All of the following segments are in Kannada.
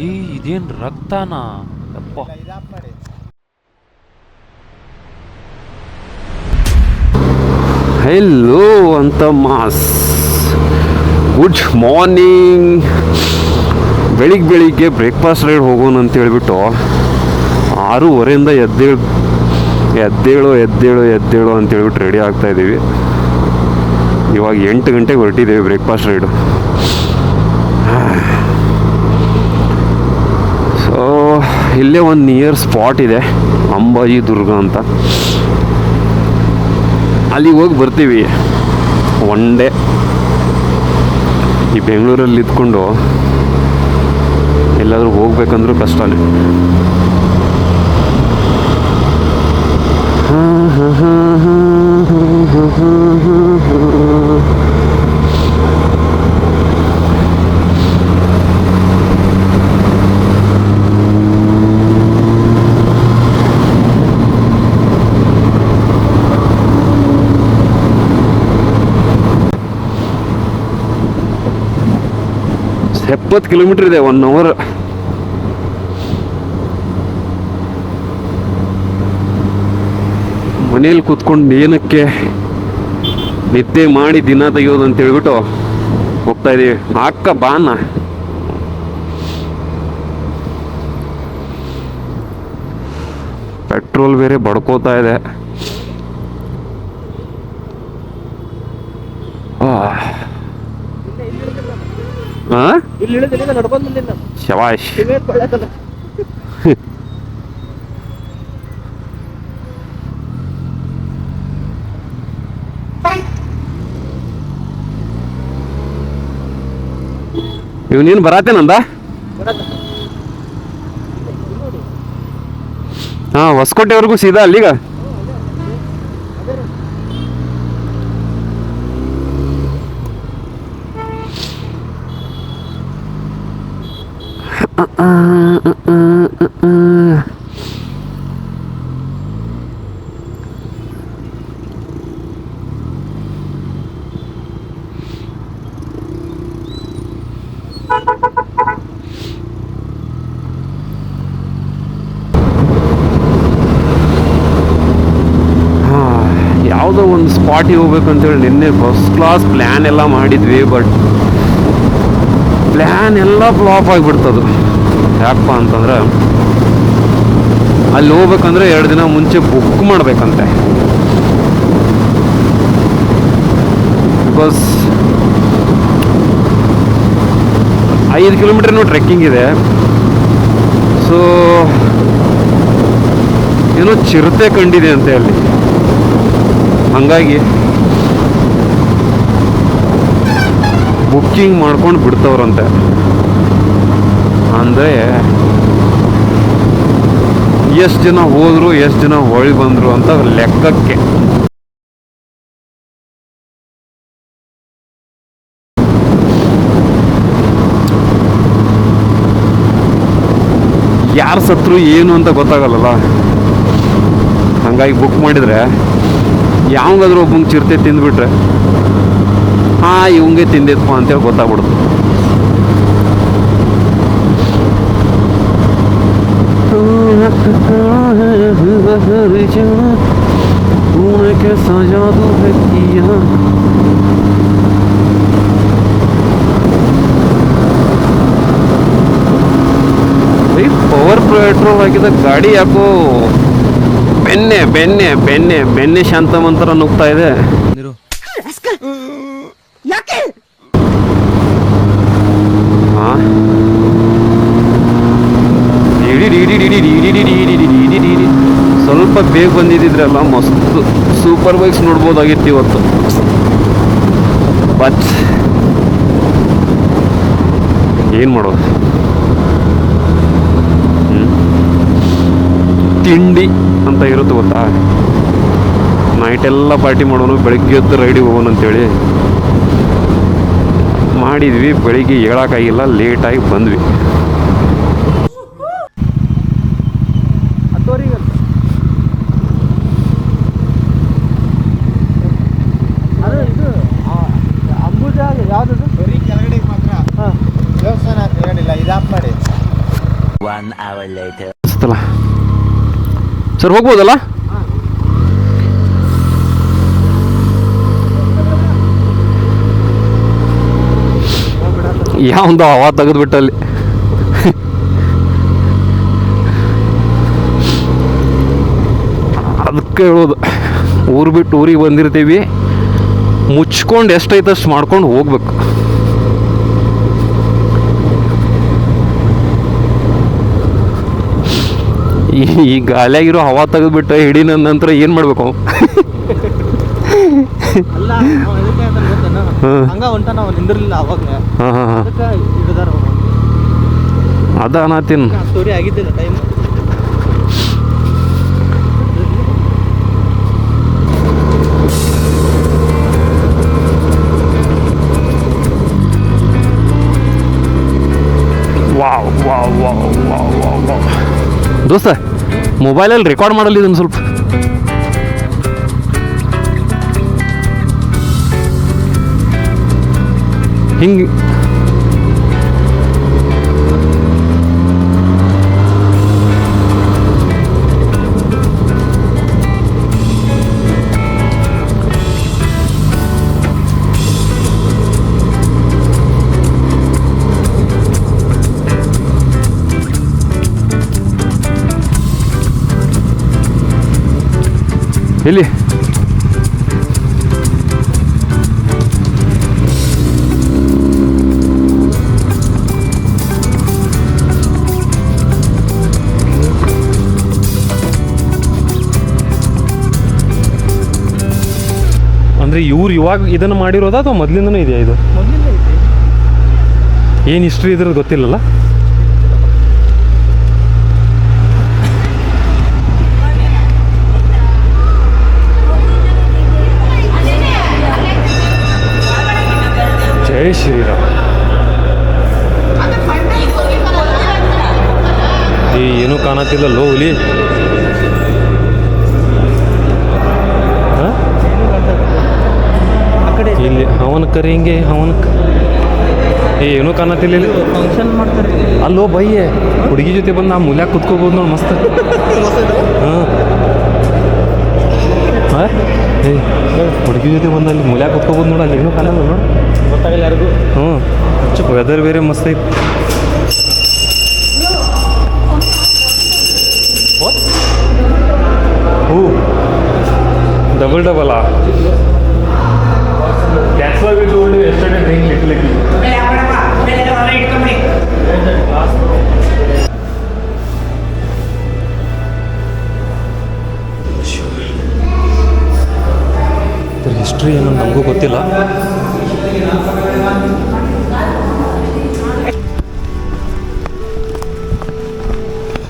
ಇದೇನು ರಕ್ತನಾ? ಯಪ್ಪ. ಹೆಲೋ ಅಂತ ಮಾಸ್, ಗುಡ್ ಮಾರ್ನಿಂಗ್. ಬೆಳಿಗ್ಗೆ ಬ್ರೇಕ್ಫಾಸ್ಟ್ ರೈಡ್ ಹೋಗೋಣ ಅಂತ ಹೇಳ್ಬಿಟ್ಟು 6:30 ಎದ್ದೇಳು ಅಂತ ಹೇಳ್ಬಿಟ್ಟು ರೆಡಿ ಆಗ್ತಾ ಇದ್ದೀವಿ. ಇವಾಗ 8 ಗಂಟೆಗೆ ಹೊರಟಿದ್ದೀವಿ ಬ್ರೇಕ್ಫಾಸ್ಟ್ ರೈಡು. ಸೊ ಇಲ್ಲೇ ಒಂದು ನಿಯರ್ ಸ್ಪಾಟ್ ಇದೆ, ಅಂಬಾಜಿ ದುರ್ಗ ಅಂತ. ಅಲ್ಲಿಗೆ ಹೋಗಿ ಬರ್ತೀವಿ ಒನ್ ಡೇ. ಈ ಬೆಂಗಳೂರಲ್ಲಿ ಇದ್ಕೊಂಡು ಎಲ್ಲಾದರೂ ಹೋಗ್ಬೇಕಂದ್ರೂ ಕಷ್ಟನೇ. $70 ಕಿಲೋಮೀಟರ್ ಇದೆ, 1 ಅವರ್. ಮನೇಲಿ ಕೂತ್ಕೊಂಡು ಏನಕ್ಕೆ ನಿದ್ದೆ ಮಾಡಿ ದಿನ ತೆಗೆಯೋದು ಅಂತ ಹೇಳ್ಬಿಟ್ಟು ಹೋಗ್ತಾ ಇದೀವಿ. ಅಕ್ಕ ಬಾನ ಪೆಟ್ರೋಲ್ ಬೇರೆ ಬಡ್ಕೋತಾ ಇದೆ. ಶವಾಶ್. ಇವನೇನು ಬರತ್ತೇನಂದ? ಹೊಸಕೋಟೆವರೆಗೂ ಸೀದಾ ಅಲ್ಲಿಗ? ಯಾವುದೋ ಒಂದು ಸ್ಪಾಟಿಗೆ ಹೋಗ್ಬೇಕಂತೇಳಿ ನಿನ್ನೆ ಫಸ್ಟ್ ಕ್ಲಾಸ್ ಪ್ಲ್ಯಾನ್ ಎಲ್ಲ ಮಾಡಿದ್ವಿ. ಬಟ್ ಪ್ಲ್ಯಾನ್ ಎಲ್ಲ ಫ್ಲಾಪ್ ಆಗಿಬಿಡ್ತದು. ಯಾಕಪ್ಪ ಅಂತಂದ್ರೆ ಅಲ್ಲಿ ಹೋಗ್ಬೇಕಂದ್ರೆ 2 ದಿನ ಮುಂಚೆ ಬುಕ್ ಮಾಡಬೇಕಂತೆ. ಬಿಕಾಸ್ 5 ಕಿಲೋಮೀಟರ್ನೂ ಟ್ರೆಕ್ಕಿಂಗ್ ಇದೆ. ಸೊ ಏನೋ ಚಿರತೆ ಕಂಡಿದೆ ಅಂತೆ ಅಲ್ಲಿ. ಹಂಗಾಗಿ ಬುಕ್ಕಿಂಗ್ ಮಾಡ್ಕೊಂಡು ಬಿಡ್ತವ್ರಂತೆ. ಅಂದರೆ ಎಷ್ಟು ಜನ ಹೋದ್ರು ಎಷ್ಟು ಜನ ಹೊಳಿ ಬಂದರು ಅಂತ ಲೆಕ್ಕಕ್ಕೆ. ಯಾರು ಸತ್ರು ಏನು ಅಂತ ಗೊತ್ತಾಗಲ್ಲಲ್ಲ. ಹಂಗಾಗಿ ಬುಕ್ ಮಾಡಿದರೆ ಯಾವಂಗಾದ್ರೂ ಒಬ್ಬಂಗೆ ಚಿರತೆ ತಿಂದ್ಬಿಟ್ರೆ ಇವಂಗೆ ತಿಂದಿತ್ಪ ಅಂತೇಳಿ ಗೊತ್ತಾಗ್ಬಿಡುತ್ತೆ. ಪವರ್ ಪೆಟ್ರೋಲ್ ಹಾಕಿದ ಗಾಡಿ ಯಾಕೋ ಬೆನ್ನೆ ಶಾಂತ ಮಂತ್ರ ನುಗ್ತಾ ಇದೆ. ಸ್ವಲ್ಪ ಬೇಗ ಬಂದಿದ್ರಲ್ಲ ಮಸ್ತ್ ಸೂಪರ್ ಬೈಕ್ಸ್ ನೋಡ್ಬೋದಾಗಿತ್ತು ಇವತ್ತು. ಬಟ್ ಏನು ಮಾಡೋದು, ತಿಂಡಿ ಅಂತ ಇರುತ್ತೆ ಗೊತ್ತಾ. ನೈಟೆಲ್ಲ ಪಾರ್ಟಿ ಮಾಡೋನು, ಬೆಳಗ್ಗೆ ಎದ್ದು ರೈಡಿಗೆ ಹೋಗೋಣ ಅಂತೇಳಿ ಮಾಡಿದ್ವಿ. ಬೆಳಿಗ್ಗೆ ಹೇಳೋಕ್ಕಾಗಿಲ್ಲ, ಲೇಟಾಗಿ ಬಂದ್ವಿ. ಯಾವ್ದು ಬರೀ ಕೆಳಗಡೆ ಮಾತ್ರ ದೇವಸ್ಥಾನ ಅಂತ ಹೇಳಿಲ್ಲ, ಇದಾಪ್ ಮಾಡಿ 1 hour later. ಅನಿಸ್ತಲ್ಲ ಸರ್, ಹೋಗ್ಬೋದಲ್ಲ? ಯಾವಂದು ಹವಾ ತೆಗೆದ್ಬಿಟ್ಟಲ್ಲಿ. ಅದಕ್ಕೆ ಹೇಳೋದು, ಊರು ಬಿಟ್ಟು ಊರಿಗೆ ಬಂದಿರ್ತೀವಿ, ಮುಚ್ಕೊಂಡು ಎಷ್ಟೈತೆ ಅಷ್ಟು ಮಾಡ್ಕೊಂಡು ಹೋಗ್ಬೇಕು. ಈ ಗಾಲಿಯಾಗಿರೋ ಹವಾ ತೆಗೆದ್ಬಿಟ್ಟು ಹಿಡಿ ನನ್ನ ನಂತರ ಏನು ಮಾಡಬೇಕು? ಅಲ್ಲ ಅದಕ್ಕೆ ಅಂತ ಗೊತ್ತೇನ ಹಂಗ ಹೊಂಟ ನಾವು ನಿಂದಿರ್ಲಿಲ್ಲ ಅವಾಗ ಹಾಂ ಹಾಂ ಹಾಂ, ಅದಕ್ಕೆ ಹಿಡಿದಾರ ಅದ ಅನ್ನತ್ತೀನಿ. ಸ್ಟೋರಿ ಆಗಿದ್ದಿಲ್ಲ time. Wow wow wow wow wow wow. ದೋಸ್ತ, ಮೊಬೈಲಲ್ಲಿ ರೆಕಾರ್ಡ್ ಮಾಡಲ್ಲ ಇದನ್ನು ಸ್ವಲ್ಪ. ಹಿಂಗೆ ಎಲ್ಲಿ ಅಂದರೆ ಇವ್ರು ಇವಾಗ ಇದನ್ನು ಮಾಡಿರೋದಾ ಅಥವಾ ಮೊದಲಿಂದನೂ ಇದೆಯಾ ಇದು? ಮೊದಲಿಂದ ಐತಿ. ಏನು ಹಿಸ್ಟ್ರಿ ಇದ್ರದ್ದು ಗೊತ್ತಿಲ್ಲಲ್ಲ. ಜೈ ಶ್ರೀರಾಮ್. ಏನೂ ಕಾಣತ್ತಿಲ್ಲಲ್ಲೋ ಹುಲಿ. ಆ ಕಡೆ ಇಲ್ಲಿ ಅವನ ಕರಿ ಹಿಂಗೆ ಏನೂ ಕಾಣತ್ತಿಲ್ಲ ಇಲ್ಲಿ. ಫಂಕ್ಷನ್ ಮಾಡ್ತಾರೆ. ಅಲ್ಲೋ ಬಯ್ಯೆ, ಹುಡುಗಿ ಜೊತೆ ಬಂದು ಆ ಮೂಲ್ಯಾಗ ಕುತ್ಕೋಬೋದು ನೋಡಿ ಮಸ್ತ್. ಹಾಂ ಹಾಂ, ಹುಡುಗಿ ಜೊತೆ ಬಂದು ಅಲ್ಲಿ ಮೂಲ್ಯಾಗ ಕುತ್ಕೋಬೋದು ನೋಡಿ, ಅಲ್ಲಿ ಏನೂ ಕಾಣಲ್ಲ ನೋಡಿ. ಗೊತ್ತಾಗಲ್ಲ ಯಾರಿಗೂ. ಹ್ಞೂ, ವೆದರ್ ಬೇರೆ ಮಸ್ತ್ ಐತಿ. ಹೂ ಡಬಲ್ ಡಬಲಾ? That's why we told you yesterday drink little. History ಏನೋ ನಮಗೂ ಗೊತ್ತಿಲ್ಲ.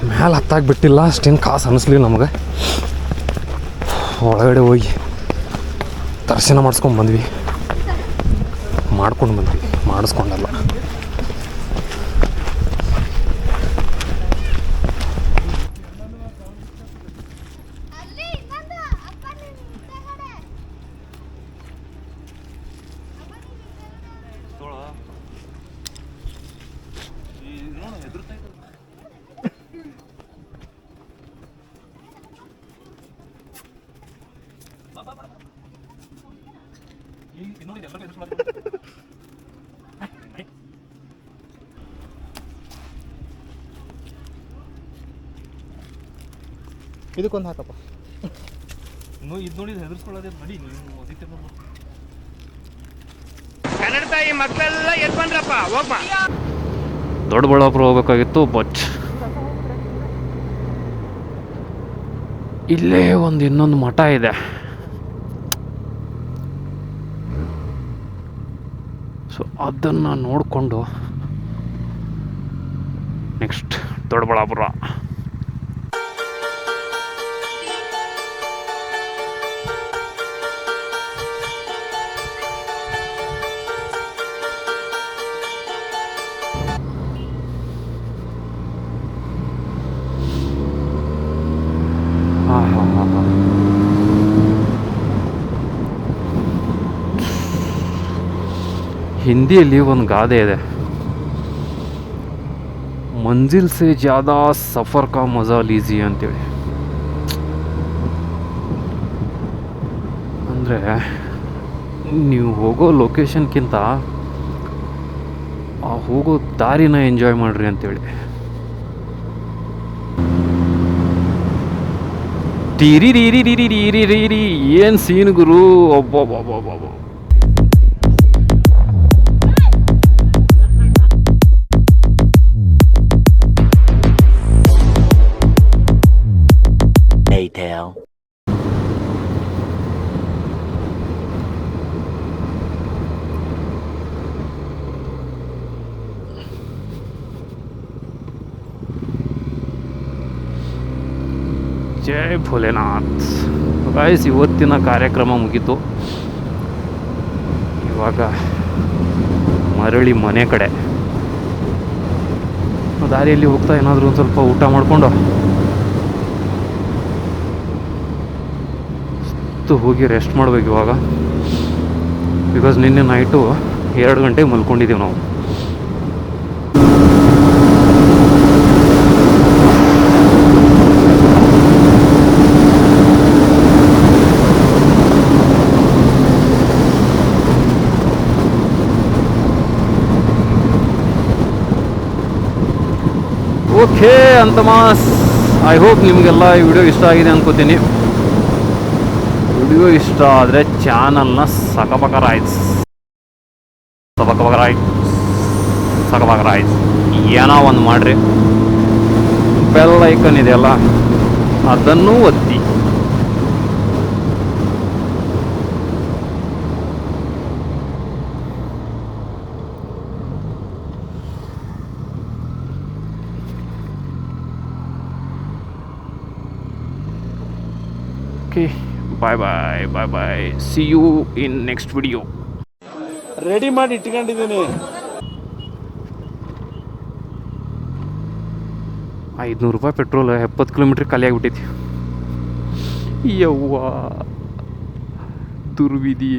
ಮ್ಯಾಲೆ ಹತ್ತಾಗ್ಬಿಟ್ಟಿಲ್ಲ, ಅಷ್ಟೇನು ಕಾಸು ಅನ್ನಿಸ್ಲಿ ನಮಗೆ. ಒಳಗಡೆ ಹೋಗಿ ದರ್ಶನ ಮಾಡಿಸ್ಕೊಂಡು ಬಂದ್ವಿ, ಮಾಡಿಸ್ಕೊಂಡಲ್ಲ. ಇದಕ್ಕೊಂದು ಹಾಕಪ್ಪ. ಇದು ನೋಡಿ ಹೆದರ್ಸ್ಕೊಳ್ಳೋದೇ ನಡಿ ನೀವು ಅದಕ್ಕೆ ಕನ್ನಡ ತಾಯಿ ಮಕ್ಕಳೆಲ್ಲ ಎದ್ದು ಬಂದ್ರಪ್ಪ, ಹೋಗ್ಬಾ. ದೊಡ್ಡಬಳ್ಳಾಪುರ ಹೋಗ್ಬೇಕಾಗಿತ್ತು, ಬಟ್ ಇಲ್ಲೇ ಇನ್ನೊಂದು ಮಠ ಇದೆ. ಸೊ ಅದನ್ನು ನೋಡಿಕೊಂಡು ನೆಕ್ಸ್ಟ್ ದೊಡ್ಡಬಳ್ಳಾಪುರ. ಹಿಂದಿಯಲ್ಲಿ ಒಂದು ಗಾದೆ ಇದೆ, ಮಂಜಿಲ್ ಸೆ ಜ್ಯಾದಾ ಸಫರ್ ಕಾ ಮಜಾ ಲೀಜಿ ಅಂತೇಳಿ. ಅಂದರೆ ನೀವು ಹೋಗೋ ಲೊಕೇಶನ್ಗಿಂತ ಆ ಹೋಗೋ ದಾರಿನ ಎಂಜಾಯ್ ಮಾಡಿರಿ ಅಂತೇಳಿ. ಟೀರಿ ರೀರಿ ರೀರಿ ರೀರಿ ರೀರಿ ಏನು ಸೀನ್ ಗುರು, ಒಬ್ಬೊಬ್ಬೊಬ್ಬೊಬ್ಬ. ಜೈ ಭೋಲೆನಾಥ್. ಗೈಸ್, ಇವತ್ತಿನ ಕಾರ್ಯಕ್ರಮ ಮುಗೀತು. ಇವಾಗ ಮರಳಿ ಮನೆ ಕಡೆ. ದಾರಿಯಲ್ಲಿ ಹೋಗ್ತಾ ಏನಾದರೂ ಒಂದು ಸ್ವಲ್ಪ ಊಟ ಮಾಡಿಕೊಂಡು ಹೋಗಿ ರೆಸ್ಟ್ ಮಾಡ್ಬೇಕು ಇವಾಗ. ಬಿಕಾಸ್ ನಿನ್ನೆ ನೈಟು 2 ಗಂಟೆಗೆ ಮಲ್ಕೊಂಡಿದ್ದೀವಿ ನಾವು. ಓಕೆ ಅಂತಮಾಸ್, ಐ ಹೋಪ್ ನಿಮಗೆಲ್ಲ ಈ ವಿಡಿಯೋ ಇಷ್ಟ ಆಗಿದೆ ಅನ್ಕೋತೀನಿ. ವಿಡಿಯೋ ಇಷ್ಟ ಆದರೆ ಚಾನಲ್ನ ಸಕಬಕರಾಯ್ಸ್ ಏನೋ ಒಂದು ಮಾಡಿರಿ. ಬೆಲ್ ಐಕನ್ ಇದೆಯಲ್ಲ ಅದನ್ನು ಒತ್ತಿ. Okay, bye. See you in next video. Ready ಮಾಡಿ ಇಟ್ಕೊಂಡಿದ್ದೀನಿ. 500 ರೂಪಾಯಿ ಪೆಟ್ರೋಲ್ 70 ಕಿಲೋಮೀಟ್ರ್ ಖಾಲಿ ಆಗಿಬಿಟ್ಟೈತಿ. ಯವ್ವ ದುರ್ವಿಧಿ.